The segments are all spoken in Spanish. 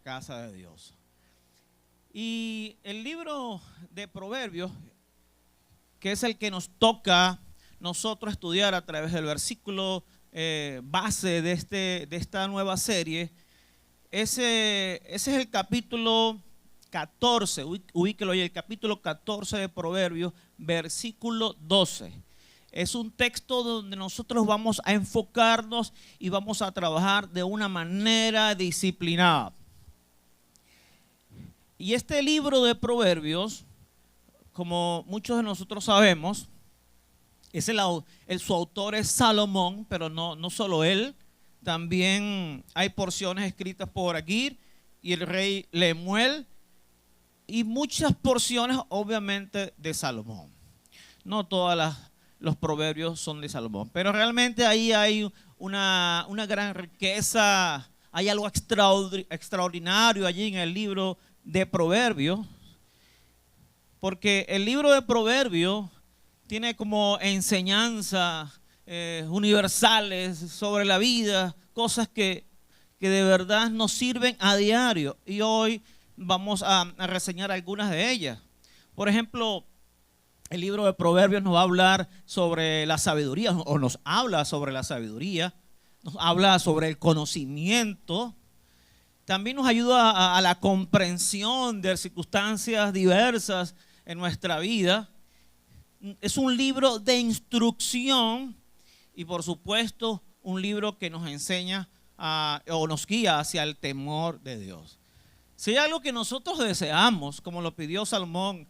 casa de Dios. Y el libro de Proverbios, que es el que nos toca nosotros estudiar a través del versículo base de esta nueva serie, ese es el capítulo 14, ubíquelo ahí, el capítulo 14 de Proverbios, versículo 12. Es un texto donde nosotros vamos a enfocarnos y vamos a trabajar de una manera disciplinada. Y este libro de Proverbios, como muchos de nosotros sabemos, su autor es Salomón, pero no solo él. También hay porciones escritas por Agir y el rey Lemuel y muchas porciones obviamente de Salomón. No todos los proverbios son de Salomón, pero realmente ahí hay una gran riqueza, hay algo extraordinario allí en el libro de Proverbios, porque el libro de Proverbios tiene como enseñanza universales sobre la vida, cosas que de verdad nos sirven a diario, y hoy vamos a reseñar algunas de ellas. Por ejemplo, el libro de Proverbios nos va a hablar sobre la sabiduría, o nos habla sobre la sabiduría, nos habla sobre el conocimiento, también nos ayuda a la comprensión de circunstancias diversas en nuestra vida. Es un libro de instrucción y, por supuesto, un libro que nos enseña o nos guía hacia el temor de Dios. Si hay algo que nosotros deseamos, como lo pidió Salomón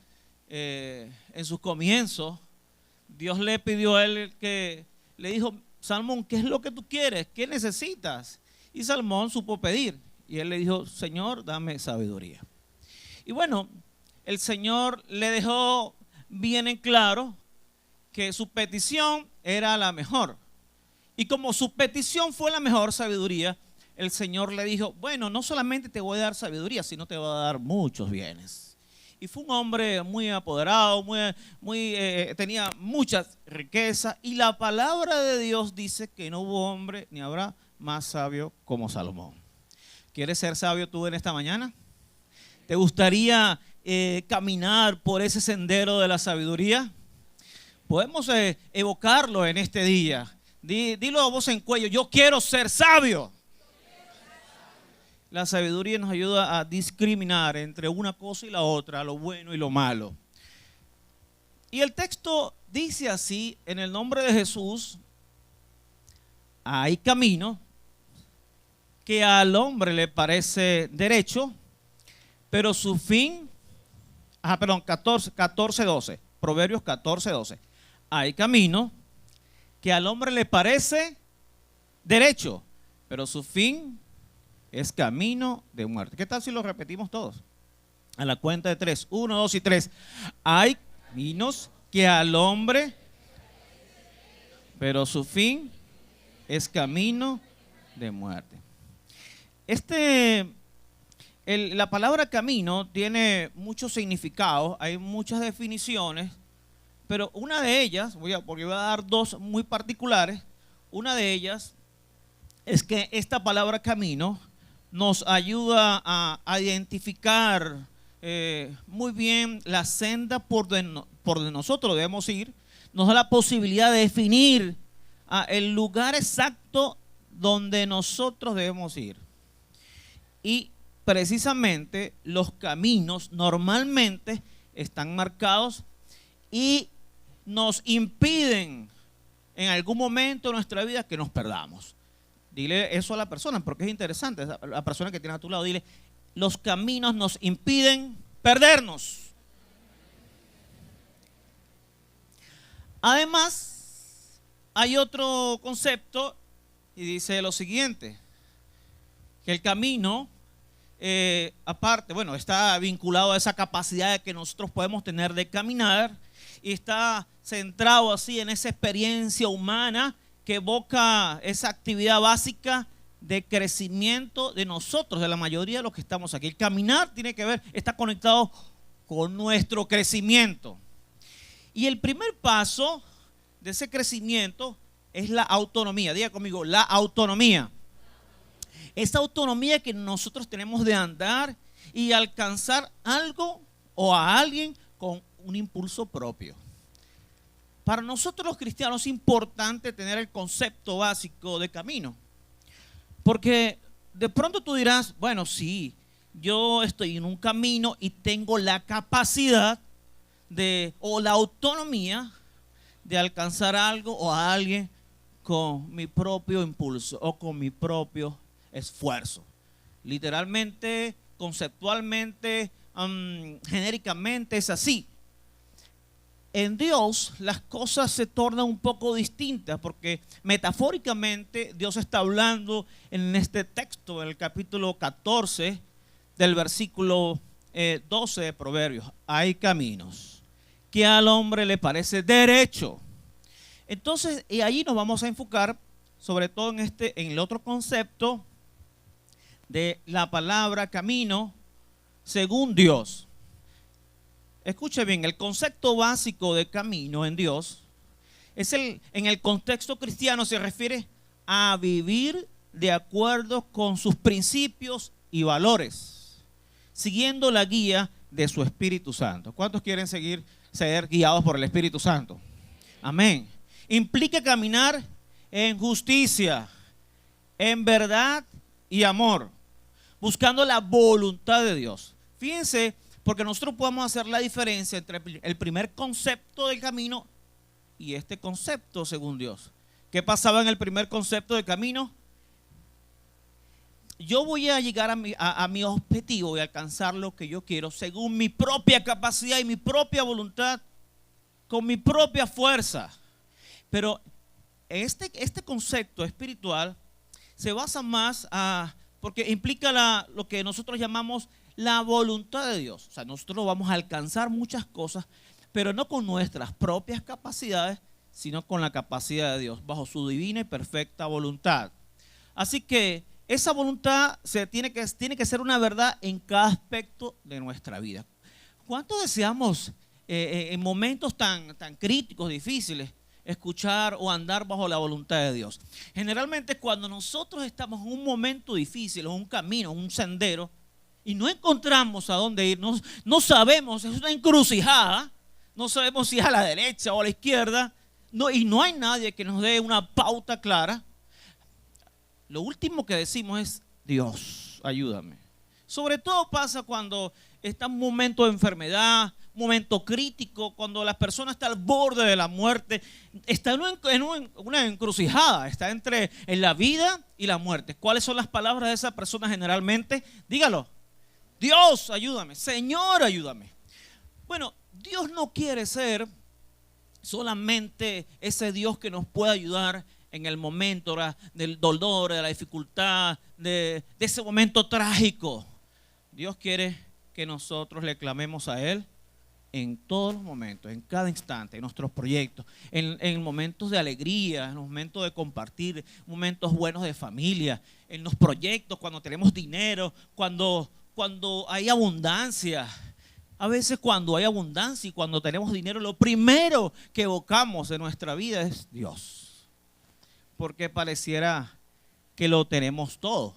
en sus comienzos, Dios le pidió a él que le dijo: Salomón, ¿qué es lo que tú quieres? ¿Qué necesitas? Y Salomón supo pedir. Y él le dijo: Señor, dame sabiduría. Y bueno, el Señor le dejó bien en claro que su petición era la mejor. Y como su petición fue la mejor, sabiduría, el Señor le dijo: bueno, no solamente te voy a dar sabiduría, sino te voy a dar muchos bienes. Y fue un hombre muy apoderado, tenía muchas riquezas. Y la palabra de Dios dice que no hubo hombre ni habrá más sabio como Salomón. ¿Quieres ser sabio tú en esta mañana? ¿Te gustaría caminar por ese sendero de la sabiduría? Podemos evocarlo en este día. Dilo a voz en cuello: yo quiero ser sabio. La sabiduría nos ayuda a discriminar entre una cosa y la otra, lo bueno y lo malo. Y el texto dice así: en el nombre de Jesús, hay camino que al hombre le parece derecho, pero su fin, 14:12, Proverbios 14:12. Hay camino que al hombre le parece derecho, pero su fin es camino de muerte. ¿Qué tal si lo repetimos todos? A la cuenta de 3. 1, 2 y 3. Hay caminos que al hombre, pero su fin es camino de muerte. La palabra camino tiene muchos significados, hay muchas definiciones, pero una de ellas, porque voy a dar dos muy particulares. Una de ellas es que esta palabra camino nos ayuda a identificar muy bien la senda por donde nosotros debemos ir. Nos da la posibilidad de definir el lugar exacto donde nosotros debemos ir. Y precisamente los caminos normalmente están marcados y nos impiden en algún momento de nuestra vida que nos perdamos. Dile eso a la persona, porque es interesante. A la persona que tiene a tu lado, dile: los caminos nos impiden perdernos. Además, hay otro concepto y dice lo siguiente: que el camino, aparte, está vinculado a esa capacidad que nosotros podemos tener de caminar, y está centrado así en esa experiencia humana que evoca esa actividad básica de crecimiento de nosotros, de la mayoría de los que estamos aquí. El caminar está conectado con nuestro crecimiento. Y el primer paso de ese crecimiento es la autonomía. Diga conmigo: la autonomía. esa autonomía que nosotros tenemos de andar y alcanzar algo o a alguien con un impulso propio. Para nosotros los cristianos es importante tener el concepto básico de camino, porque de pronto tú dirás, bueno, sí, yo estoy en un camino y tengo la capacidad o la autonomía de alcanzar algo o a alguien con mi propio impulso o con mi propio esfuerzo. Literalmente, conceptualmente, genéricamente es así. En Dios las cosas se tornan un poco distintas porque metafóricamente Dios está hablando en este texto, en el capítulo 14 del versículo 12 de Proverbios. Hay caminos que al hombre le parece derecho. Entonces, y allí nos vamos a enfocar sobre todo en el otro concepto de la palabra camino según Dios. Escuche bien, el concepto básico de camino en Dios en el contexto cristiano se refiere a vivir de acuerdo con sus principios y valores, siguiendo la guía de su Espíritu Santo. ¿Cuántos quieren ser guiados por el Espíritu Santo? Amén. Implica caminar en justicia, en verdad y amor, buscando la voluntad de Dios. Fíjense, porque nosotros podemos hacer la diferencia entre el primer concepto del camino y este concepto según Dios. ¿Qué pasaba en el primer concepto del camino? Yo voy a llegar a mi objetivo y alcanzar lo que yo quiero según mi propia capacidad y mi propia voluntad, con mi propia fuerza. Pero este concepto espiritual se basa más porque implica lo que nosotros llamamos la voluntad de Dios. O sea, nosotros vamos a alcanzar muchas cosas, pero no con nuestras propias capacidades, sino con la capacidad de Dios, bajo su divina y perfecta voluntad. Así que esa voluntad tiene que ser una verdad en cada aspecto de nuestra vida. ¿Cuánto deseamos en momentos tan críticos, difíciles, escuchar o andar bajo la voluntad de Dios? Generalmente cuando nosotros estamos en un momento difícil, en un camino, en un sendero, y no encontramos a dónde ir, no sabemos, es una encrucijada, no sabemos si es a la derecha o a la izquierda, y no hay nadie que nos dé una pauta clara. Lo último que decimos es, Dios, ayúdame. Sobre todo pasa cuando está un momento de enfermedad, un momento crítico, cuando la persona está al borde de la muerte, está en una encrucijada, está en la vida y la muerte. ¿Cuáles son las palabras de esa persona generalmente? Dígalo. Dios, ayúdame. Señor, ayúdame. Bueno, Dios no quiere ser solamente ese Dios que nos puede ayudar en el momento del dolor, de la dificultad, de ese momento trágico. Dios quiere que nosotros le clamemos a Él en todos los momentos, en cada instante, en nuestros proyectos, en momentos de alegría, en los momentos de compartir, momentos buenos de familia, en los proyectos, cuando tenemos dinero, cuando hay abundancia. A veces cuando hay abundancia y cuando tenemos dinero, lo primero que evocamos en nuestra vida es Dios. Porque pareciera que lo tenemos todo,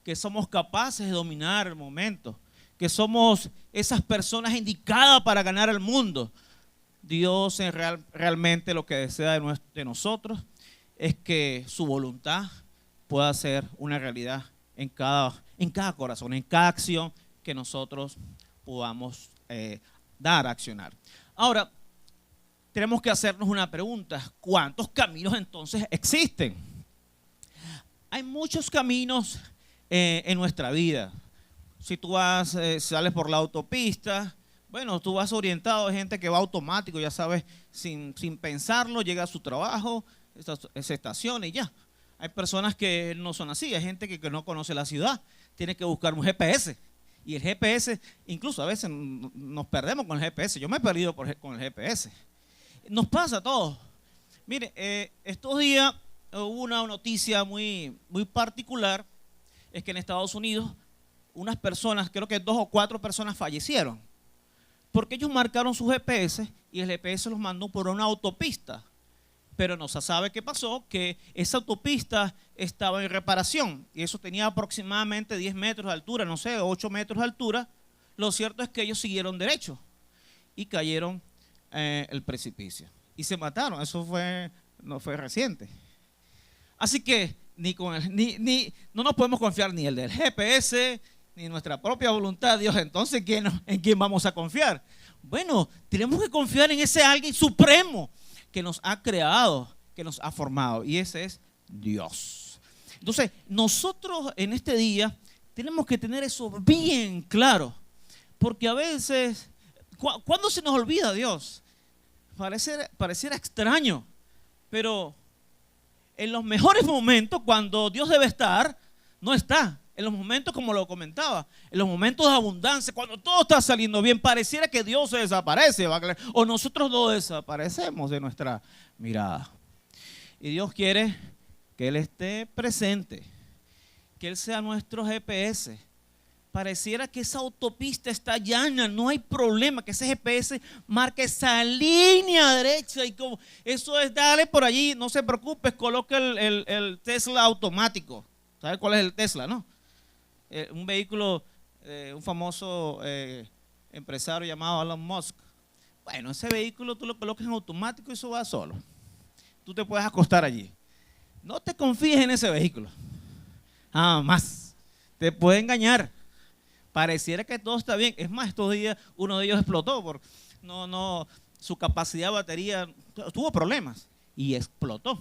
que somos capaces de dominar el momento, que somos esas personas indicadas para ganar el mundo. Dios realmente lo que desea de nosotros es que su voluntad pueda ser una realidad en cada corazón, en cada acción que nosotros podamos accionar. Ahora, tenemos que hacernos una pregunta: ¿cuántos caminos entonces existen? Hay muchos caminos en nuestra vida. Si tú sales por la autopista, bueno, tú vas orientado, hay gente que va automático, ya sabes, sin pensarlo, llega a su trabajo, se estaciona y ya. Hay personas que no son así, hay gente que no conoce la ciudad, tiene que buscar un GPS. Y el GPS, incluso a veces nos perdemos con el GPS. Yo me he perdido con el GPS. Nos pasa a todos. Mire, estos días hubo una noticia muy particular, es que en Estados Unidos unas personas, creo que 2 o 4 personas fallecieron, porque ellos marcaron su GPS y el GPS los mandó por una autopista. pero no se sabe qué pasó, que esa autopista estaba en reparación y eso tenía aproximadamente 10 metros de altura, no sé, 8 metros de altura. Lo cierto es que ellos siguieron derecho y cayeron el precipicio y se mataron. Eso no fue reciente. Así que no nos podemos confiar ni el del GPS, ni nuestra propia voluntad. Dios, entonces, ¿en quién vamos a confiar? Bueno, tenemos que confiar en ese alguien supremo que nos ha creado, que nos ha formado, y ese es Dios. Entonces, nosotros en este día tenemos que tener eso bien claro, porque a veces, ¿cuándo se nos olvida Dios? Pareciera extraño, pero en los mejores momentos, cuando Dios debe estar, no está. En los momentos, como lo comentaba, en los momentos de abundancia, cuando todo está saliendo bien, pareciera que Dios se desaparece, o nosotros no desaparecemos de nuestra mirada. Y Dios quiere que Él esté presente, que Él sea nuestro GPS. Pareciera que esa autopista está llana, no hay problema, que ese GPS marque esa línea derecha y como eso es, dale por allí, no se preocupe, coloque el Tesla automático. ¿Sabe cuál es el Tesla, no? Un vehículo, un famoso empresario llamado Elon Musk. Bueno, ese vehículo tú lo colocas en automático y eso va solo. Tú te puedes acostar allí. No te confíes en ese vehículo. Jamás. Te puede engañar. Pareciera que todo está bien. Es más, estos días uno de ellos explotó. Su capacidad de batería tuvo problemas y explotó.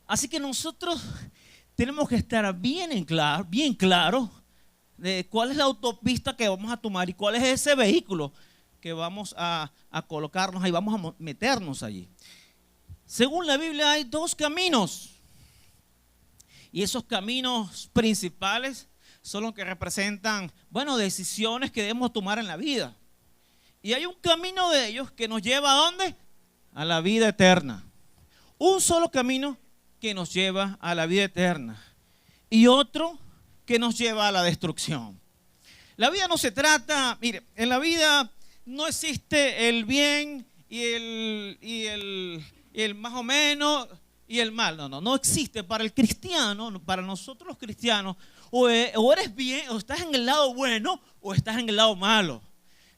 Así que nosotros tenemos que estar bien claro de cuál es la autopista que vamos a tomar y cuál es ese vehículo que vamos a colocarnos ahí, vamos a meternos allí. Según la Biblia hay dos caminos y esos caminos principales son los que representan, decisiones que debemos tomar en la vida. Y hay un camino de ellos que nos lleva ¿a dónde? A la vida eterna. Un solo camino que nos lleva a la vida eterna y otro que nos lleva a la destrucción. La vida no se trata, mire, en la vida no existe el bien y el más o menos y el mal. No existe para el cristiano, para nosotros los cristianos. O eres bien, o estás en el lado bueno, o estás en el lado malo.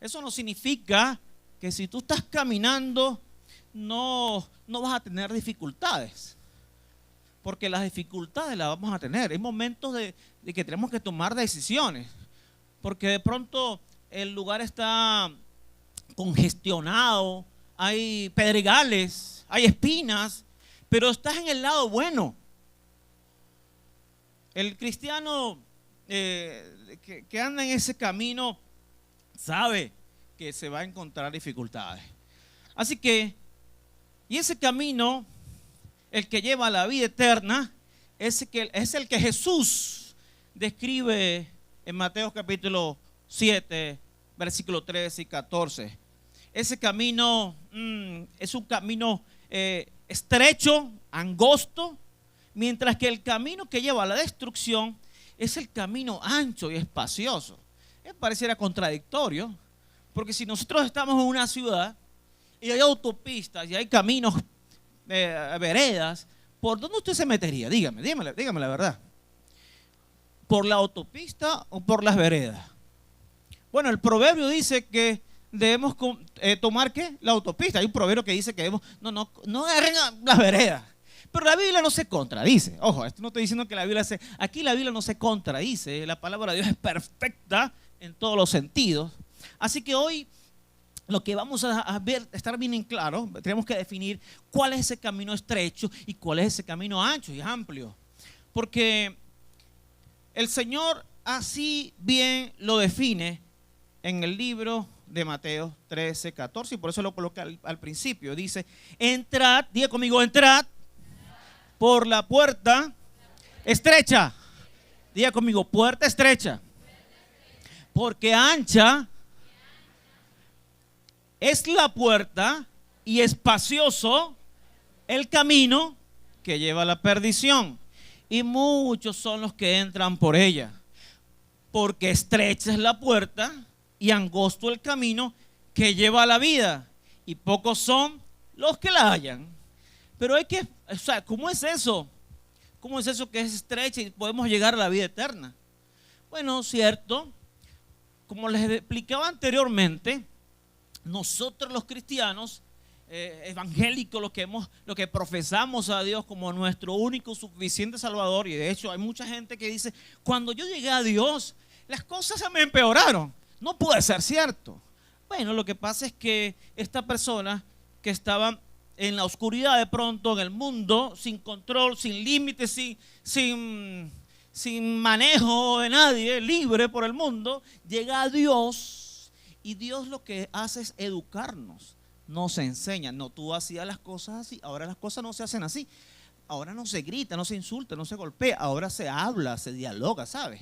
Eso no significa que si tú estás caminando, no vas a tener dificultades. Porque las dificultades las vamos a tener. Hay momentos de que tenemos que tomar decisiones. Porque de pronto el lugar está congestionado, hay pedregales, hay espinas, pero estás en el lado bueno. El cristiano que anda en ese camino sabe que se va a encontrar dificultades. Así que, y ese camino, el que lleva a la vida eterna, es el que Jesús describe en Mateo capítulo 7, versículo 13 y 14. Ese camino es un camino estrecho, angosto, mientras que el camino que lleva a la destrucción es el camino ancho y espacioso. Pareciera contradictorio, porque si nosotros estamos en una ciudad y hay autopistas y hay caminos, veredas, ¿por dónde usted se metería? Dígame la verdad. ¿Por la autopista o por las veredas? Bueno, el proverbio dice que debemos tomar ¿qué? La autopista. Hay un proverbio que dice que debemos, no agarren las veredas. Pero la Biblia no se contradice. Ojo, esto no estoy diciendo que aquí la Biblia no se contradice. La palabra de Dios es perfecta en todos los sentidos. Así que hoy lo que vamos a ver, estar bien en claro, tenemos que definir cuál es ese camino estrecho y cuál es ese camino ancho y amplio. Porque el Señor así bien lo define en el libro de Mateo 13, 14, y por eso lo coloqué al principio. Dice, entrad, diga conmigo, entrad por la puerta estrecha. Diga conmigo, puerta estrecha. Porque ancha es la puerta y espacioso el camino que lleva a la perdición. Y muchos son los que entran por ella. Porque estrecha es la puerta y angosto el camino que lleva a la vida. Y pocos son los que la hallan. Pero hay que, o sea, ¿cómo es eso? ¿Cómo es eso que es estrecha y podemos llegar a la vida eterna? Bueno, cierto, como les explicaba anteriormente, nosotros los cristianos evangélicos, los que profesamos a Dios como nuestro único suficiente Salvador, y de hecho hay mucha gente que dice, cuando yo llegué a Dios, las cosas se me empeoraron. No puede ser cierto. Bueno, lo que pasa es que esta persona que estaba en la oscuridad de pronto, en el mundo, sin control, sin límites, sin manejo de nadie, libre por el mundo, llega a Dios, y Dios lo que hace es educarnos, nos enseña. No, tú hacías las cosas así, ahora las cosas no se hacen así. Ahora no se grita, no se insulta, no se golpea, ahora se habla, se dialoga, ¿sabes?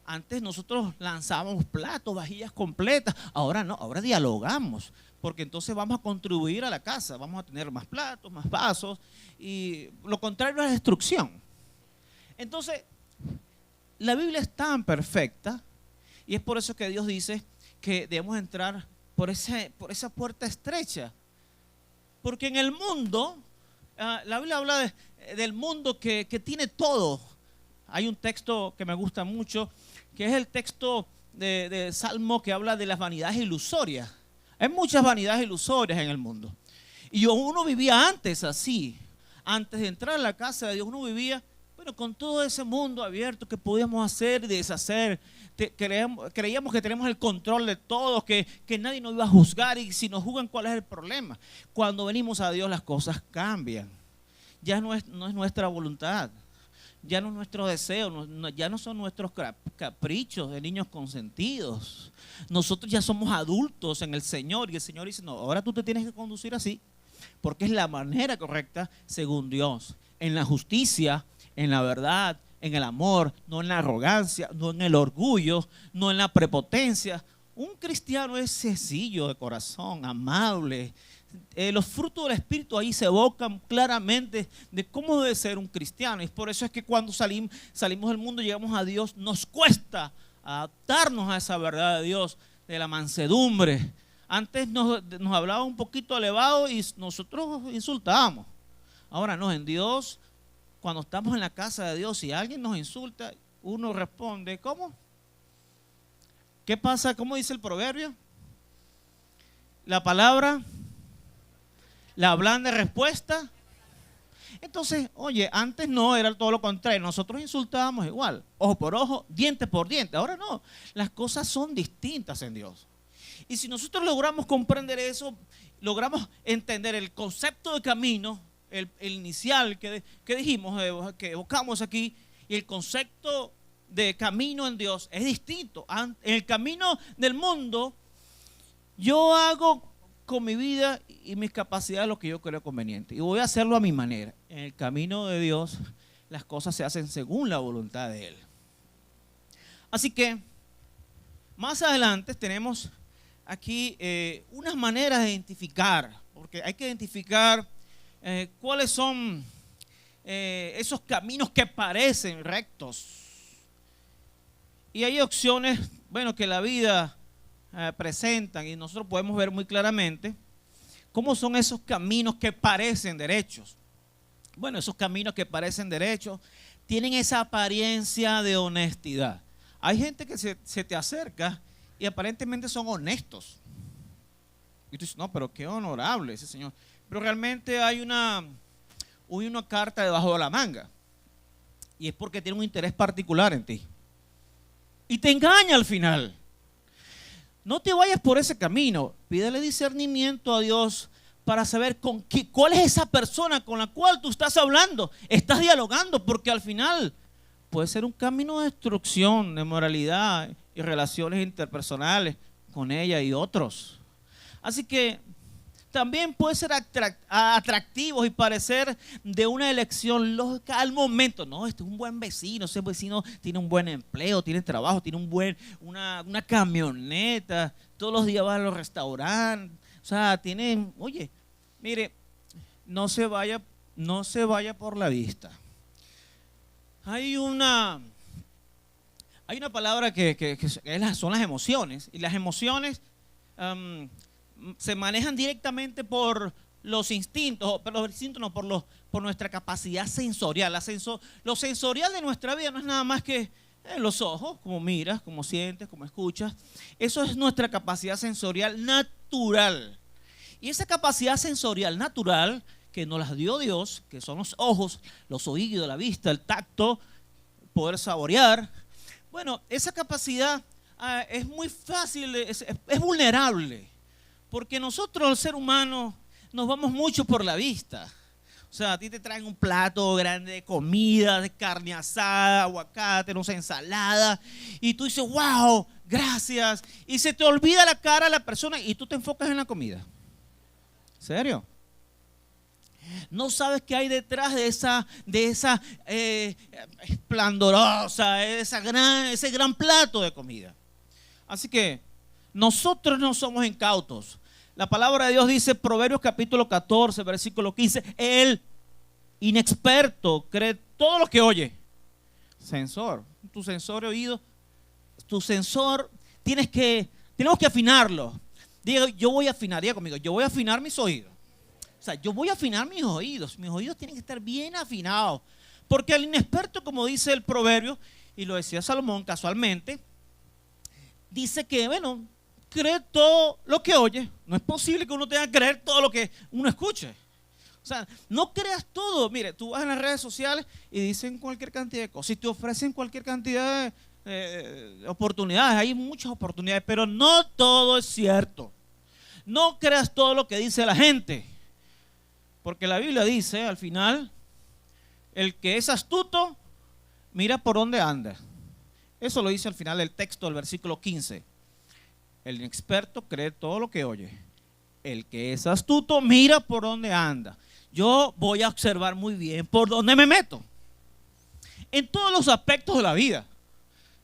Antes nosotros lanzábamos platos, vajillas completas, ahora no, ahora dialogamos, porque entonces vamos a contribuir a la casa, vamos a tener más platos, más vasos, y lo contrario es destrucción. Entonces, la Biblia es tan perfecta, y es por eso que Dios dice que debemos entrar por esa puerta estrecha, porque en el mundo, la Biblia habla del mundo que tiene todo. Hay un texto que me gusta mucho, que es el texto de Salmo, que habla de las vanidades ilusorias. Hay muchas vanidades ilusorias en el mundo. Y uno vivía antes así. Antes de entrar a la casa de Dios, uno vivía, bueno, con todo ese mundo abierto que podíamos hacer y deshacer. Creíamos que tenemos el control de todo, que nadie nos iba a juzgar, y si nos juzgan, ¿cuál es el problema? Cuando venimos a Dios, las cosas cambian. Ya no es nuestra voluntad. Ya no es nuestro deseo, ya no son nuestros caprichos de niños consentidos. Nosotros ya somos adultos en el Señor, y el Señor dice, no, ahora tú te tienes que conducir así, porque es la manera correcta según Dios, en la justicia, en la verdad, en el amor, no en la arrogancia, no en el orgullo, no en la prepotencia. Un cristiano es sencillo de corazón, amable. Los frutos del Espíritu ahí se evocan claramente de cómo debe ser un cristiano. Y por eso es que cuando salimos del mundo, llegamos a Dios, nos cuesta adaptarnos a esa verdad de Dios, de la mansedumbre. Antes nos hablaba un poquito elevado y nosotros insultábamos. Ahora no, en Dios, cuando estamos en la casa de Dios y alguien nos insulta, uno responde, ¿cómo? ¿Qué pasa? ¿Cómo dice el proverbio? La palabra, la blanda respuesta. Entonces, oye, antes no, era todo lo contrario. Nosotros insultábamos igual, ojo por ojo, diente por diente. Ahora no, las cosas son distintas en Dios. Y si nosotros logramos comprender eso, logramos entender el concepto de camino, el inicial que dijimos, que evocamos aquí, y el concepto de camino en Dios es distinto. En el camino del mundo, yo hago con mi vida y mis capacidades lo que yo creo conveniente, y voy a hacerlo a mi manera. En el camino de Dios, las cosas se hacen según la voluntad de Él. Así que, más adelante tenemos aquí unas maneras de identificar, porque hay que identificar cuáles son esos caminos que parecen rectos. Y hay opciones, bueno, que la vida presentan, y nosotros podemos ver muy claramente cómo son esos caminos que parecen derechos. Bueno, esos caminos que parecen derechos tienen esa apariencia de honestidad. Hay gente que se te acerca y aparentemente son honestos. Y tú dices, no, pero qué honorable ese señor. Pero realmente hay una carta debajo de la manga. Y es porque tiene un interés particular en ti. Y te engaña al final. No te vayas por ese camino. Pídele discernimiento a Dios para saber cuál es esa persona con la cual tú estás hablando, estás dialogando, porque al final puede ser un camino de destrucción, de moralidad y relaciones interpersonales con ella y otros. Así que también puede ser atractivos y parecer de una elección lógica al momento. No, este es un buen vecino, ese vecino tiene un buen empleo, tiene trabajo, tiene una camioneta, todos los días va a los restaurantes. O sea, oye, mire, no se vaya por la vista. Hay una palabra que son las emociones, y las emociones se manejan directamente por los instintos, pero los instintos no, por nuestra capacidad sensorial. Lo sensorial de nuestra vida no es nada más que los ojos, como miras, como sientes, como escuchas. Eso es nuestra capacidad sensorial natural. Y esa capacidad sensorial natural que nos las dio Dios, que son los ojos, los oídos, la vista, el tacto, poder saborear. Bueno, esa capacidad es muy fácil, es vulnerable, porque nosotros, el ser humano, nos vamos mucho por la vista. O sea, a ti te traen un plato grande de comida, de carne asada, aguacate, no sé, ensalada, y tú dices, wow, gracias, y se te olvida la cara de la persona y tú te enfocas en la comida. ¿En serio? No sabes qué hay detrás de esa esplendorosa, ese gran plato de comida. Así que nosotros no somos incautos. La palabra de Dios dice, Proverbios capítulo 14, versículo 15, el inexperto cree todo lo que oye. Sensor, tu sensor de oído, tu sensor, tenemos que afinarlo. Diga, yo voy a afinar, diga conmigo, yo voy a afinar mis oídos. O sea, yo voy a afinar mis oídos tienen que estar bien afinados. Porque el inexperto, como dice el proverbio, y lo decía Salomón casualmente, dice que, bueno, cree todo lo que oye. No es posible que uno tenga que creer todo lo que uno escuche. O sea, no creas todo. Mire, tú vas en las redes sociales y dicen cualquier cantidad de cosas. Y te ofrecen cualquier cantidad de oportunidades. Hay muchas oportunidades, pero no todo es cierto. No creas todo lo que dice la gente. Porque la Biblia dice, al final, el que es astuto, mira por dónde anda. Eso lo dice al final del texto del versículo 15. El inexperto cree todo lo que oye. El que es astuto, mira por dónde anda. Yo voy a observar muy bien por dónde me meto. En todos los aspectos de la vida.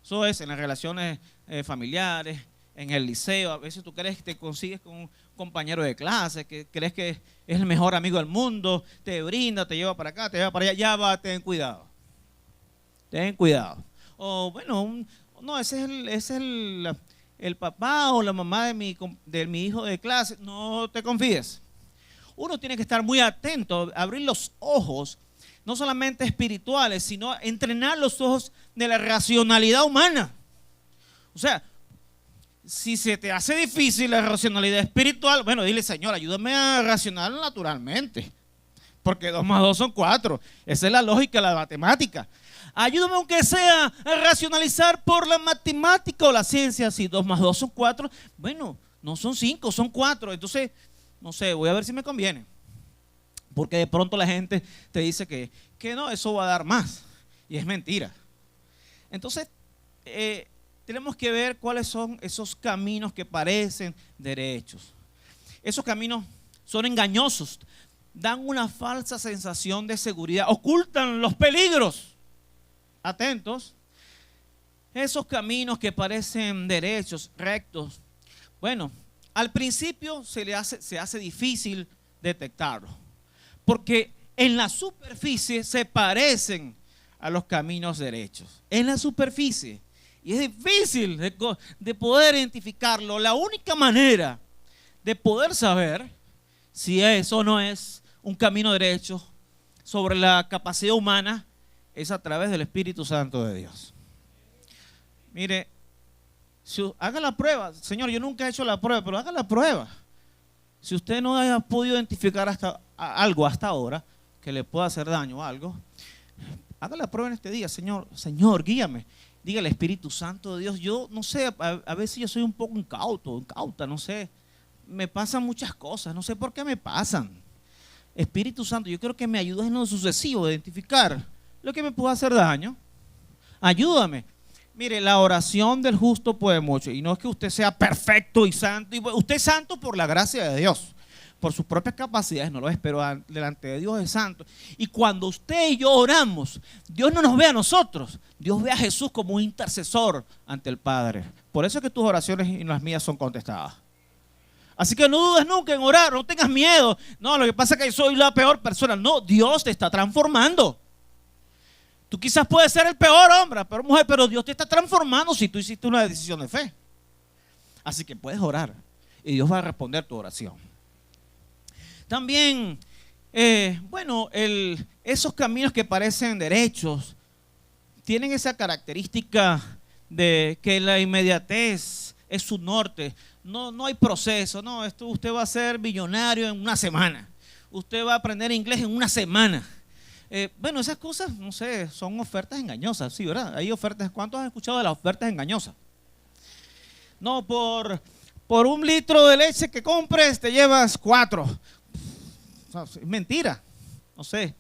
Eso es en las relaciones familiares, en el liceo. A veces tú crees que te consigues con un compañero de clase, que crees que es el mejor amigo del mundo, te brinda, te lleva para acá, te lleva para allá, ya va, ten cuidado. Ten cuidado. O bueno, no, ese es el papá o la mamá de mi hijo de clase. No te confíes. Uno tiene que estar muy atento, abrir los ojos, no solamente espirituales, sino entrenar los ojos de la racionalidad humana. O sea, si se te hace difícil la racionalidad espiritual, bueno, dile, Señor, ayúdame a racionar naturalmente. Porque 2 más 2 son 4. Esa es la lógica de la matemática. Ayúdame aunque sea a racionalizar por la matemática o la ciencia. Si 2 más 2 son 4, bueno, no son 5, son 4. Entonces, no sé, voy a ver si me conviene. Porque de pronto la gente te dice que no, eso va a dar más. Y es mentira. Entonces, tenemos que ver cuáles son esos caminos que parecen derechos. Esos caminos son engañosos, dan una falsa sensación de seguridad, ocultan los peligros. Atentos. Esos caminos que parecen derechos, rectos, bueno, al principio se hace difícil detectarlos, porque en la superficie se parecen a los caminos derechos. En la superficie. Y es difícil de poder identificarlo. La única manera de poder saber si es o no es un camino derecho sobre la capacidad humana es a través del Espíritu Santo de Dios. Mire, haga la prueba. Señor, yo nunca he hecho la prueba, pero haga la prueba. Si usted no haya podido identificar algo hasta ahora que le pueda hacer daño o algo, haga la prueba en este día. Señor, guíame. Diga al Espíritu Santo de Dios, yo no sé, a veces yo soy un poco incauta, no sé, me pasan muchas cosas, no sé por qué me pasan. Espíritu Santo, yo quiero que me ayudes en lo sucesivo a identificar lo que me puede hacer daño. Ayúdame. Mire, la oración del justo puede mucho, y no es que usted sea perfecto y santo, usted es santo por la gracia de Dios. Por sus propias capacidades no lo es, pero delante de Dios es santo. Y cuando usted y yo oramos, Dios no nos ve a nosotros, Dios ve a Jesús como un intercesor ante el Padre. Por eso es que tus oraciones y las mías son contestadas. Así que no dudes nunca en orar, no tengas miedo. No, lo que pasa es que soy la peor persona. No, Dios te está transformando. Tú quizás puedes ser el peor hombre, peor mujer, pero Dios te está transformando si tú hiciste una decisión de fe. Así que puedes orar y Dios va a responder tu oración. También, esos caminos que parecen derechos tienen esa característica de que la inmediatez es su norte. No hay proceso. No, usted va a ser millonario en una semana. Usted va a aprender inglés en una semana. Esas cosas, no sé, son ofertas engañosas, sí, ¿verdad? Hay ofertas. ¿Cuántos han escuchado de las ofertas engañosas? No, por 1 litro de leche que compres te llevas 4. Es mentira, no sé.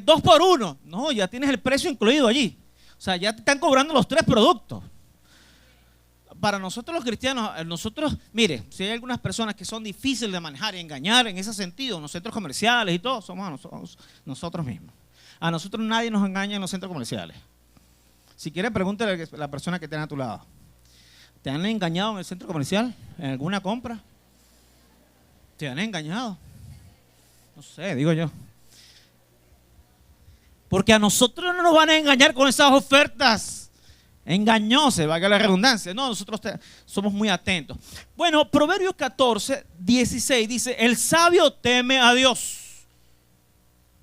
2 por 1, no, ya tienes el precio incluido allí. O sea, ya te están cobrando los 3 productos. Para nosotros los cristianos, mire, si hay algunas personas que son difíciles de manejar y engañar en ese sentido, en los centros comerciales y todo, somos nosotros mismos. A nosotros nadie nos engaña en los centros comerciales. Si quiere, pregúntale a la persona que tiene a tu lado. ¿Te han engañado en el centro comercial? ¿En alguna compra? ¿Te han engañado? No sé, digo yo. Porque a nosotros no nos van a engañar con esas ofertas engañosas, valga la redundancia. No, nosotros somos muy atentos. Bueno, Proverbios 14:16 dice: el sabio teme a Dios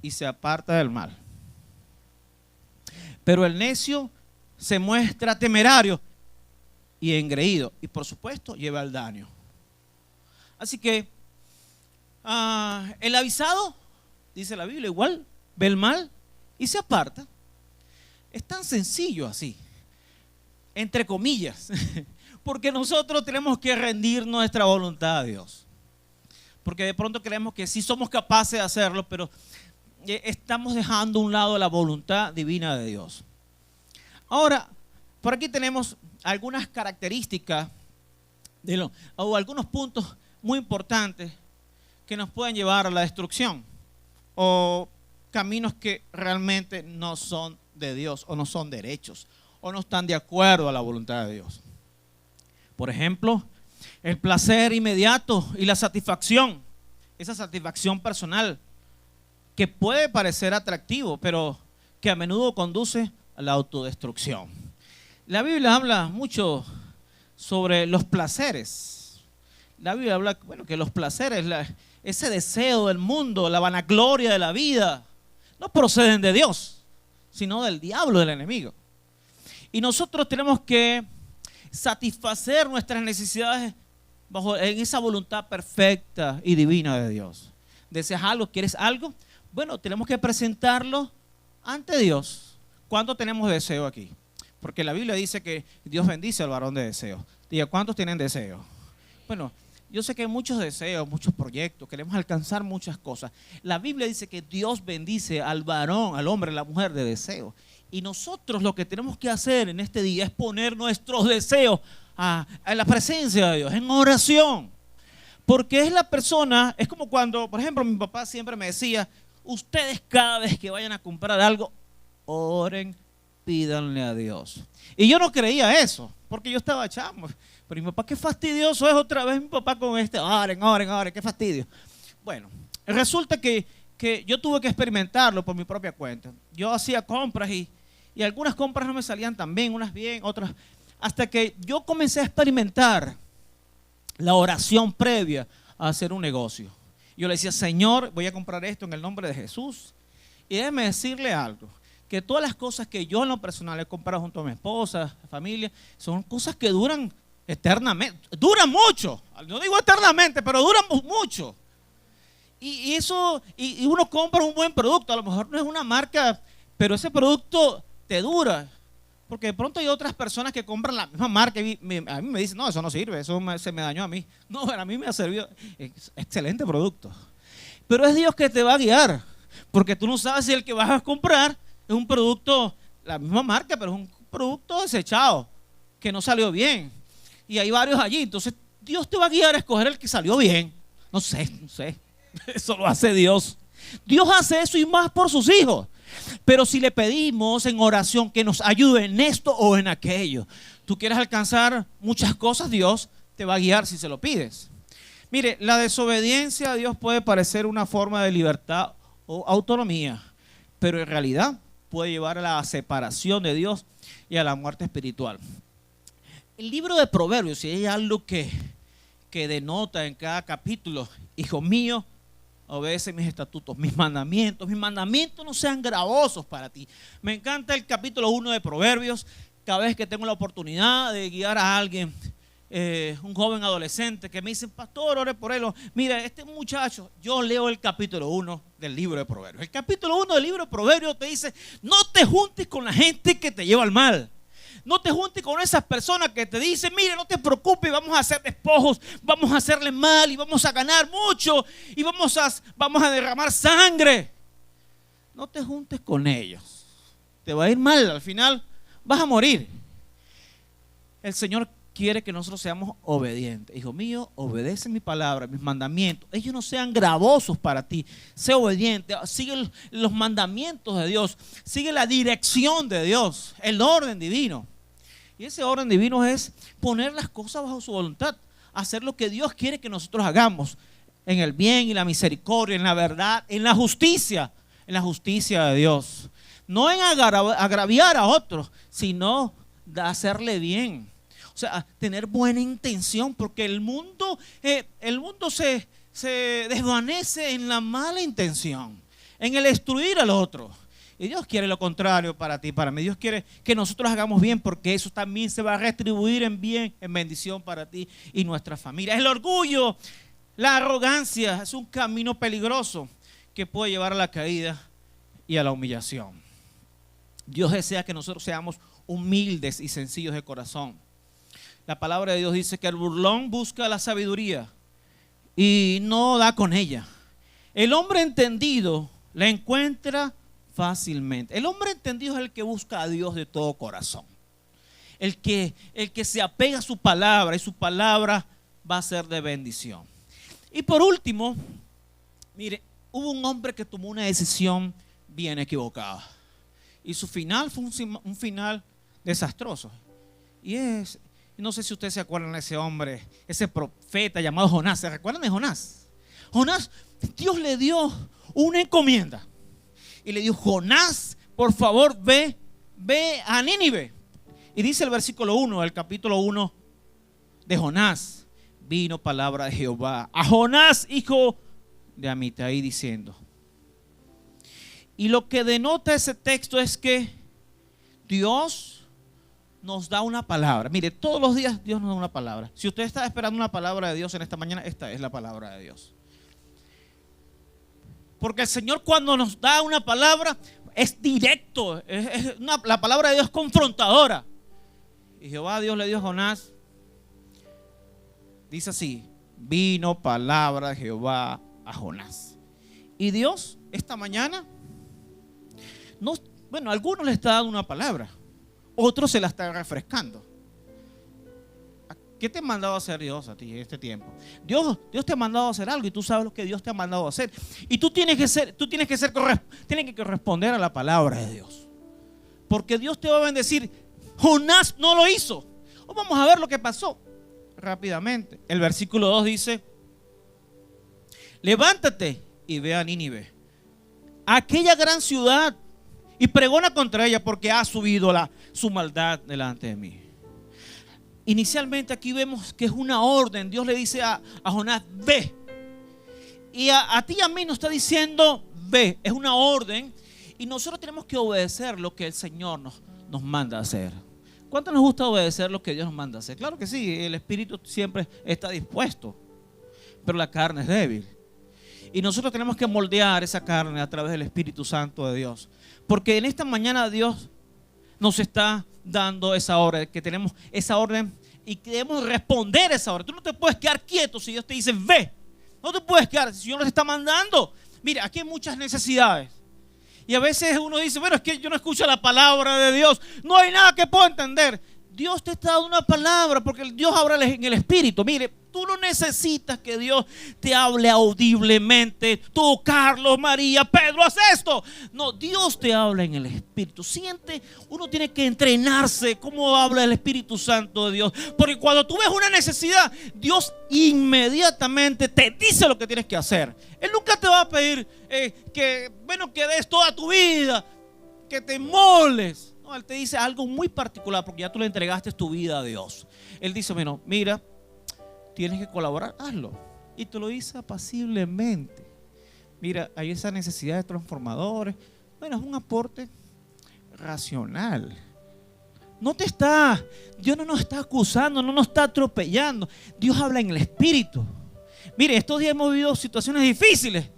y se aparta del mal, pero el necio se muestra temerario y engreído, y por supuesto lleva al daño. Así que el avisado, dice la Biblia, igual ve el mal y se aparta. Es tan sencillo así, entre comillas, porque nosotros tenemos que rendir nuestra voluntad a Dios. Porque de pronto creemos que sí somos capaces de hacerlo, pero estamos dejando a un lado la voluntad divina de Dios. Ahora, por aquí tenemos algunas características o algunos puntos muy importantes que nos pueden llevar a la destrucción, o caminos que realmente no son de Dios, o no son derechos, o no están de acuerdo a la voluntad de Dios. Por ejemplo, el placer inmediato y la satisfacción, esa satisfacción personal que puede parecer atractivo, pero que a menudo conduce a la autodestrucción. La Biblia habla mucho sobre los placeres. La Biblia habla, que los placeres, ese deseo del mundo, la vanagloria de la vida, no proceden de Dios, sino del diablo, del enemigo. Y nosotros tenemos que satisfacer nuestras necesidades en esa voluntad perfecta y divina de Dios. ¿Deseas algo? ¿Quieres algo? Bueno, tenemos que presentarlo ante Dios. ¿Cuánto tenemos deseo aquí? Porque la Biblia dice que Dios bendice al varón de deseo. Diga, ¿cuántos tienen deseo? Bueno, yo sé que hay muchos deseos, muchos proyectos, queremos alcanzar muchas cosas. La Biblia dice que Dios bendice al varón, al hombre, a la mujer de deseo. Y nosotros lo que tenemos que hacer en este día es poner nuestros deseos a la presencia de Dios, en oración. Porque es la persona, es como cuando, por ejemplo, mi papá siempre me decía: ustedes cada vez que vayan a comprar algo, oren, pídanle a Dios. Y yo no creía eso, porque yo estaba chamo. Pero mi papá, qué fastidioso es otra vez mi papá con oren, oren, qué fastidio. Bueno, resulta que yo tuve que experimentarlo por mi propia cuenta. Yo hacía compras y algunas compras no me salían tan bien, unas bien, otras. Hasta que yo comencé a experimentar la oración previa a hacer un negocio. Yo le decía: Señor, voy a comprar esto en el nombre de Jesús. Y déjeme decirle algo, que todas las cosas que yo en lo personal he comprado junto a mi esposa, familia, son cosas que duran eternamente, duran mucho. No digo eternamente, pero duran mucho. Y uno compra un buen producto, a lo mejor no es una marca, pero ese producto te dura. Porque de pronto hay otras personas que compran la misma marca y a mí me dicen: no, eso no sirve, se me dañó a mí. No, a mí me ha servido, excelente producto. Pero es Dios que te va a guiar, porque tú no sabes si el que vas a comprar es un producto, la misma marca, pero es un producto desechado, que no salió bien. Y hay varios allí, entonces Dios te va a guiar a escoger el que salió bien. No sé, eso lo hace Dios. Dios hace eso y más por sus hijos. Pero si le pedimos en oración que nos ayude en esto o en aquello, tú quieres alcanzar muchas cosas, Dios te va a guiar si se lo pides. Mire, la desobediencia a Dios puede parecer una forma de libertad o autonomía, pero en realidad puede llevar a la separación de Dios y a la muerte espiritual. El libro de Proverbios, si hay algo que denota en cada capítulo: hijo mío, obedece mis estatutos, mis mandamientos no sean gravosos para ti. Me encanta el capítulo 1 de Proverbios. Cada vez que tengo la oportunidad de guiar a alguien, un joven adolescente que me dice, pastor, ore por él. Mira, este muchacho, yo leo el capítulo 1 del libro de Proverbios. El capítulo 1 del libro de Proverbios te dice, no te juntes con la gente que te lleva al mal. No te juntes con esas personas que te dicen, mire, no te preocupes, vamos a hacer despojos, vamos a hacerle mal y vamos a ganar mucho y vamos a derramar sangre. No te juntes con ellos. Te va a ir mal, al final vas a morir. El Señor quiere que nosotros seamos obedientes. Hijo mío, obedece mi palabra, mis mandamientos. Ellos no sean gravosos para ti. Sé obediente, sigue los mandamientos de Dios, sigue la dirección de Dios, el orden divino. Y ese orden divino es poner las cosas bajo su voluntad, hacer lo que Dios quiere que nosotros hagamos, en el bien y la misericordia, en la verdad, en la justicia de Dios. No en agraviar a otros, sino de hacerle bien. O sea, tener buena intención, porque el mundo se desvanece en la mala intención, en el destruir al otro. Y Dios quiere lo contrario para ti, para mí. Dios quiere que nosotros hagamos bien, porque eso también se va a retribuir en bien, en bendición para ti y nuestra familia. El orgullo, la arrogancia es un camino peligroso que puede llevar a la caída y a la humillación. Dios desea que nosotros seamos humildes y sencillos de corazón. La palabra de Dios dice que el burlón busca la sabiduría y no da con ella. El hombre entendido la encuentra fácilmente. El hombre entendido es el que busca a Dios de todo corazón. El que se apega a su palabra, y su palabra va a ser de bendición. Y por último, mire, hubo un hombre que tomó una decisión bien equivocada. Y su final fue un final desastroso. Y no sé si ustedes se acuerdan de ese hombre, ese profeta llamado Jonás. ¿Se recuerdan de Jonás? Jonás, Dios le dio una encomienda. Y le dijo, Jonás, por favor, ve a Nínive. Y dice el versículo 1 del capítulo 1 de Jonás. Vino palabra de Jehová a Jonás, hijo de Amitai, diciendo. Y lo que denota ese texto es que Dios nos da una palabra. Mire, todos los días Dios nos da una palabra. Si usted está esperando una palabra de Dios en esta mañana, esta es la palabra de Dios. Porque el Señor, cuando nos da una palabra, es directo. La palabra de Dios es confrontadora. Y Jehová Dios le dio a Jonás. Dice así: vino palabra de Jehová a Jonás. Y Dios esta mañana, a algunos le está dando una palabra, otros se la está refrescando. ¿Qué te ha mandado a hacer Dios a ti en este tiempo? Dios te ha mandado a hacer algo y tú sabes lo que Dios te ha mandado a hacer. Y tú tienes que corresponder a la palabra de Dios. Porque Dios te va a bendecir. Jonás no lo hizo. Vamos a ver lo que pasó rápidamente. El versículo 2 dice: levántate y ve a Nínive, aquella gran ciudad, y pregona contra ella, porque ha subido su maldad delante de mí. Inicialmente aquí vemos que es una orden. Dios le dice a Jonás, ve. Y a ti y a mí nos está diciendo, ve. Es una orden y nosotros tenemos que obedecer lo que el Señor nos manda a hacer. ¿Cuánto nos gusta obedecer lo que Dios nos manda a hacer? Claro que sí, el espíritu siempre está dispuesto, pero la carne es débil. Y nosotros tenemos que moldear esa carne a través del Espíritu Santo de Dios. Porque en esta mañana Dios nos está dando esa orden, que tenemos esa orden y queremos responder a esa orden. Tú no te puedes quedar quieto si Dios te dice ve. No te puedes quedar, si Dios nos está mandando. Mira, aquí hay muchas necesidades. Y a veces uno dice, bueno, es que yo no escucho la palabra de Dios. No hay nada que pueda entender. Dios te está dando una palabra, porque Dios habla en el Espíritu. Mire, tú no necesitas que Dios te hable audiblemente. Tú, Carlos, María, Pedro, haz esto. No, Dios te habla en el Espíritu. Uno tiene que entrenarse cómo habla el Espíritu Santo de Dios. Porque cuando tú ves una necesidad, Dios inmediatamente te dice lo que tienes que hacer. Él nunca te va a pedir que des toda tu vida, que te moles. No, Él te dice algo muy particular, porque ya tú le entregaste tu vida a Dios. Él dice, bueno, mira, tienes que colaborar, hazlo. Y te lo dice apaciblemente. mira, hay esa necesidad de transformadores. Bueno, es un aporte racional. Dios no nos está acusando, no nos está atropellando. Dios habla en el Espíritu. Mire, estos días hemos vivido situaciones difíciles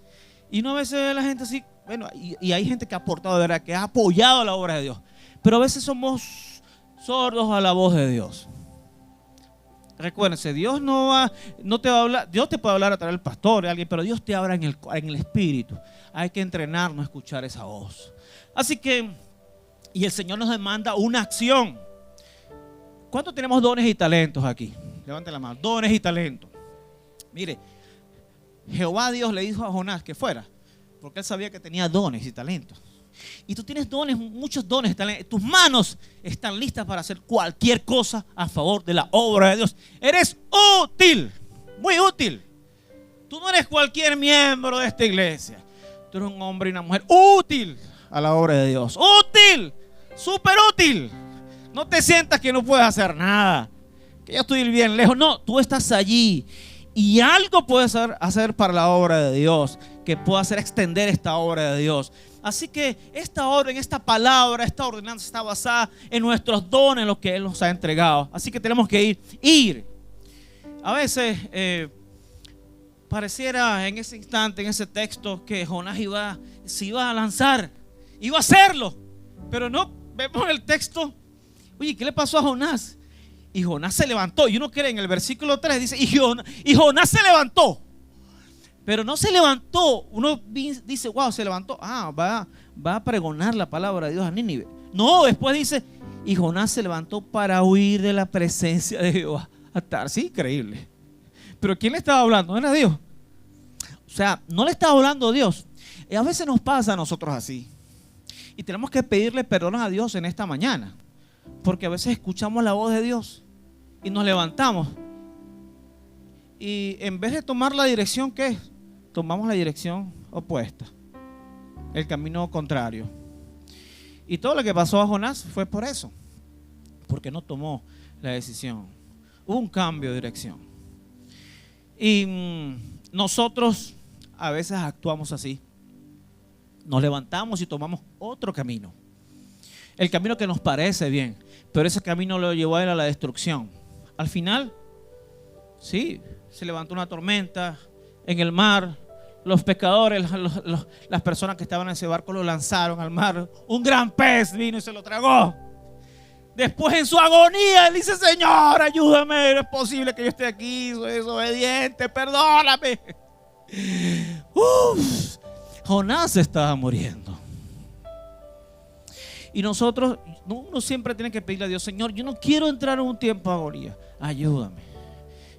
y no a veces la gente así, bueno, y hay gente que ha aportado, de verdad, que ha apoyado la obra de Dios. Pero a veces somos sordos a la voz de Dios. Recuérdense, Dios no te va a hablar. Dios te puede hablar a través del pastor, de alguien, pero Dios te habla en el Espíritu. Hay que entrenarnos a escuchar esa voz. Así que, y el Señor nos demanda una acción. ¿Cuántos tenemos dones y talentos aquí? Levanten la mano. Dones y talentos. Mire, Jehová Dios le dijo a Jonás que fuera, porque él sabía que tenía dones y talentos. Y tú tienes dones, muchos dones y talentos. Tus manos están listas para hacer cualquier cosa a favor de la obra de Dios. Eres útil, muy útil. Tú no eres cualquier miembro de esta iglesia. Tú eres un hombre y una mujer útil a la obra de Dios. Útil, súper útil. No te sientas que no puedes hacer nada, que yo estoy bien lejos. No, tú estás allí y algo puedes hacer para la obra de Dios, que pueda hacer extender esta obra de Dios. Así que esta orden, esta palabra, esta ordenanza está basada en nuestros dones, en lo que Él nos ha entregado. Así que tenemos que ir. A veces pareciera en ese instante, en ese texto, que Jonás se iba a lanzar, iba a hacerlo. Pero no, vemos el texto. Oye, ¿qué le pasó a Jonás? Y Jonás se levantó. Y uno cree en el versículo 3, dice, y Jonás se levantó. Pero no se levantó. Uno dice, wow, se levantó. Va a pregonar la palabra de Dios a Nínive. No, después dice, y Jonás se levantó para huir de la presencia de Jehová. Sí, increíble. Pero ¿quién le estaba hablando? Era Dios. O sea, no le estaba hablando Dios. Y a veces nos pasa a nosotros así. Y tenemos que pedirle perdón a Dios en esta mañana. Porque a veces escuchamos la voz de Dios y nos levantamos. Y en vez de tomar la dirección que es, tomamos la dirección opuesta, el camino contrario. Y todo lo que pasó a Jonás fue por eso, porque no tomó la decisión. Hubo un cambio de dirección. Y nosotros a veces actuamos así. Nos levantamos y tomamos otro camino. El camino que nos parece bien, pero ese camino lo llevó a él a la destrucción. Al final, sí, se levantó una tormenta en el mar. Los pescadores, las personas que estaban en ese barco lo lanzaron al mar. Un gran pez vino y se lo tragó. Después, en su agonía, él dice, Señor, ayúdame, no es posible que yo esté aquí, soy desobediente, perdóname. Jonás estaba muriendo. Y nosotros, uno siempre tiene que pedirle a Dios, Señor, yo no quiero entrar en un tiempo de agonía, ayúdame.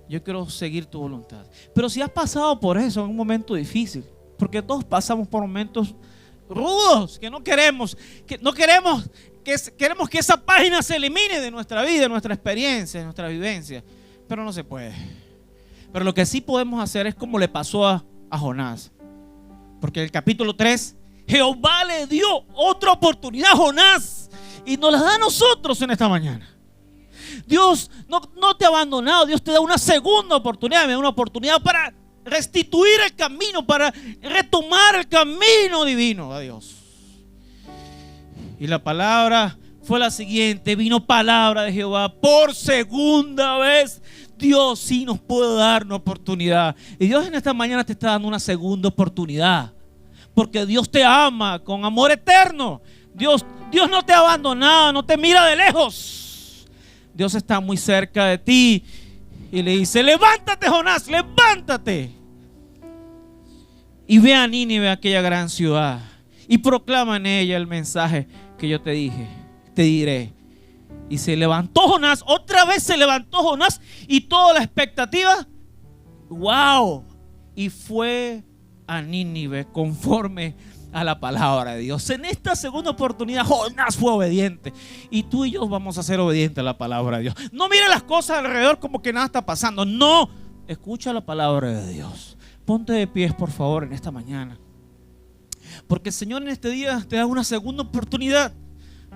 Yo quiero seguir tu voluntad. Pero si has pasado por eso en un momento difícil, porque todos pasamos por momentos rudos que no queremos, queremos que esa página se elimine de nuestra vida, de nuestra experiencia, de nuestra vivencia, pero no se puede. Pero lo que sí podemos hacer es como le pasó a Jonás, porque en el capítulo 3 Jehová le dio otra oportunidad a Jonás y nos la da a nosotros en esta mañana. Dios no te ha abandonado. Dios te da una segunda oportunidad. Me da una oportunidad para restituir el camino, para retomar el camino divino a Dios. Y la palabra fue la siguiente. Vino palabra de Jehová por segunda vez. Dios sí nos puede dar una oportunidad. Y Dios en esta mañana te está dando una segunda oportunidad, porque Dios te ama con amor eterno. Dios no te ha abandonado, no te mira de lejos. Dios está muy cerca de ti y le dice, levántate, Jonás, levántate. Y ve a Nínive, aquella gran ciudad, y proclama en ella el mensaje que yo te diré. Y se levantó Jonás, otra vez se levantó Jonás y toda la expectativa, wow, y fue a Nínive conforme a la palabra de Dios. En esta segunda oportunidad Jonás fue obediente, y tú y yo vamos a ser obedientes a la palabra de Dios. No mire las cosas alrededor como que nada está pasando. No, escucha la palabra de Dios. Ponte de pies, por favor, en esta mañana, porque el Señor en este día te da una segunda oportunidad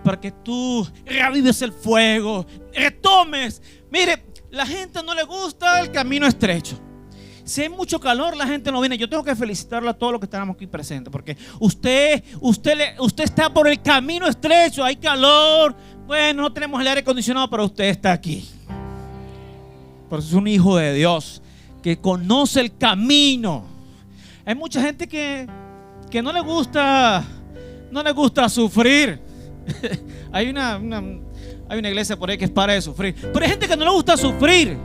para que tú reavives el fuego, retomes. Mire, la gente no le gusta el camino estrecho. Si hay mucho calor, la gente no viene. Yo tengo que felicitarlo a todos los que estamos aquí presentes, porque usted está por el camino estrecho, hay calor. Bueno, no tenemos el aire acondicionado, pero usted está aquí. Por eso es un hijo de Dios que conoce el camino. Hay mucha gente que no le gusta sufrir. Hay una iglesia por ahí que es para de sufrir, pero hay gente que no le gusta sufrir.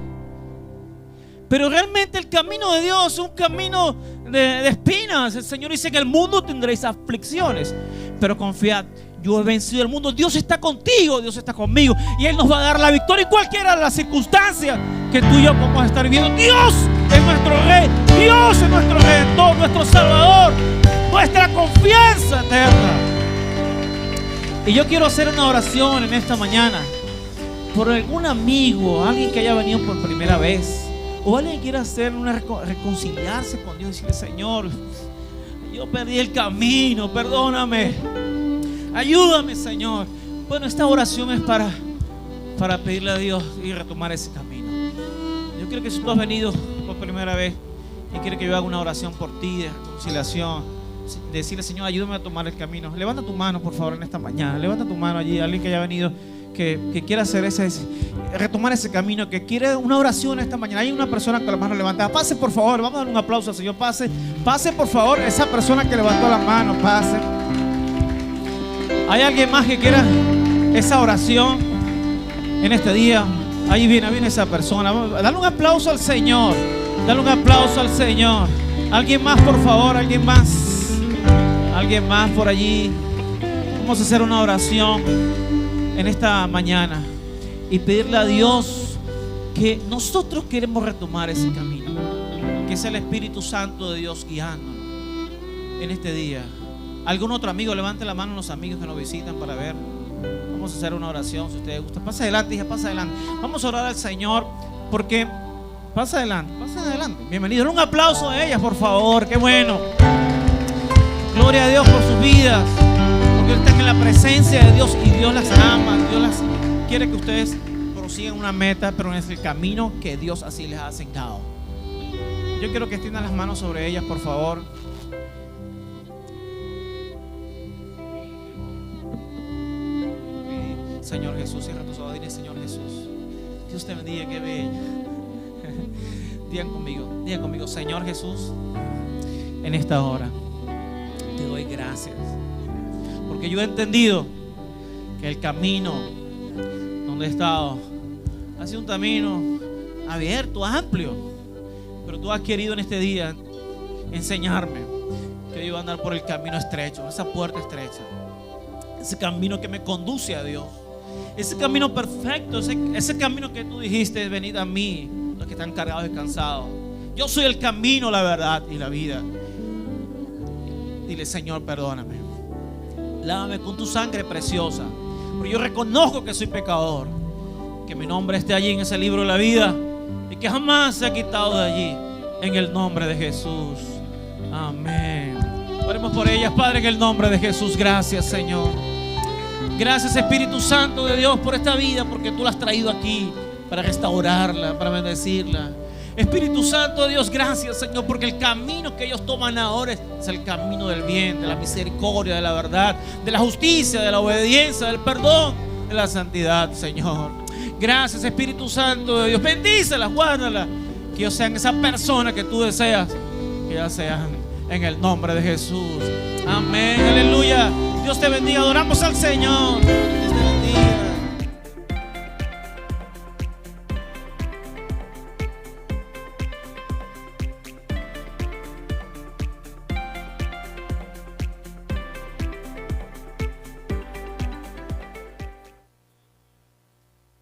Pero realmente el camino de Dios es un camino de espinas. El Señor dice: en el mundo tendréis aflicciones, pero confiad, yo he vencido el mundo. Dios está contigo, Dios está conmigo, y Él nos va a dar la victoria en cualquiera de las circunstancias que tú y yo podemos estar viviendo. Dios es nuestro Rey, Dios es nuestro Redentor, nuestro Salvador, nuestra confianza eterna. Y yo quiero hacer una oración en esta mañana por algún amigo, alguien que haya venido por primera vez, o alguien que quiera reconciliarse con Dios y decirle: Señor, yo perdí el camino, perdóname, ayúdame, Señor. Bueno, esta oración es para pedirle a Dios y retomar ese camino. Yo quiero que si tú has venido por primera vez y quieres que yo haga una oración por ti de reconciliación, decirle: Señor, ayúdame a tomar el camino. Levanta tu mano, por favor, en esta mañana. Levanta tu mano allí, alguien que haya venido, que quiera hacer retomar ese camino, que quiere una oración esta mañana. Hay una persona con la mano levantada. Pase, por favor, vamos a dar un aplauso al Señor. Pase, por favor, esa persona que levantó la mano, pase. ¿Hay alguien más que quiera esa oración en este día? Ahí viene esa persona. Dale un aplauso al Señor. Dale un aplauso al Señor. ¿Alguien más, por favor? ¿Alguien más? ¿Alguien más por allí? Vamos a hacer una oración en esta mañana y pedirle a Dios que nosotros queremos retomar ese camino, que sea el Espíritu Santo de Dios guiándonos en este día. ¿Algún otro amigo? Levante la mano los amigos que nos visitan para ver. Vamos a hacer una oración si ustedes gustan. Pasa adelante, hija, pasa adelante. Vamos a orar al Señor porque... Pasa adelante. Bienvenido. Un aplauso a ellas, por favor. Qué bueno. Gloria a Dios por sus vidas, porque están en la presencia de Dios y Dios las ama. Dios quiere que ustedes prosigan una meta, pero es el camino que Dios así les ha asignado. Yo quiero que extiendan las manos sobre ellas, por favor. Señor Jesús, cierra tus ojos, dile: Señor Jesús, Dios te bendiga, qué bello. Digan conmigo, Señor Jesús, en esta hora te doy gracias, porque yo he entendido que el camino donde he estado ha sido un camino abierto, amplio, pero tú has querido en este día enseñarme que yo iba a andar por el camino estrecho, esa puerta estrecha, ese camino que me conduce a Dios, ese camino perfecto, ese camino que tú dijiste: venid a mí los que están cargados y cansados. Yo soy el camino, la verdad y la vida. Dile: Señor, perdóname, lávame con tu sangre preciosa, porque yo reconozco que soy pecador, que mi nombre esté allí en ese libro de la vida y que jamás se ha quitado de allí, en el nombre de Jesús. Amén. Oremos por ellas, Padre, en el nombre de Jesús. Gracias, Señor. Gracias, Espíritu Santo de Dios, por esta vida, porque tú la has traído aquí para restaurarla, para bendecirla. Espíritu Santo de Dios, gracias, Señor, porque el camino que ellos toman ahora es el camino del bien, de la misericordia, de la verdad, de la justicia, de la obediencia, del perdón, de la santidad, Señor. Gracias, Espíritu Santo de Dios. Bendícelas, guárdalas, que ellos sean esa persona que tú deseas que ellas sean, en el nombre de Jesús. Amén, aleluya. Dios te bendiga. Adoramos al Señor.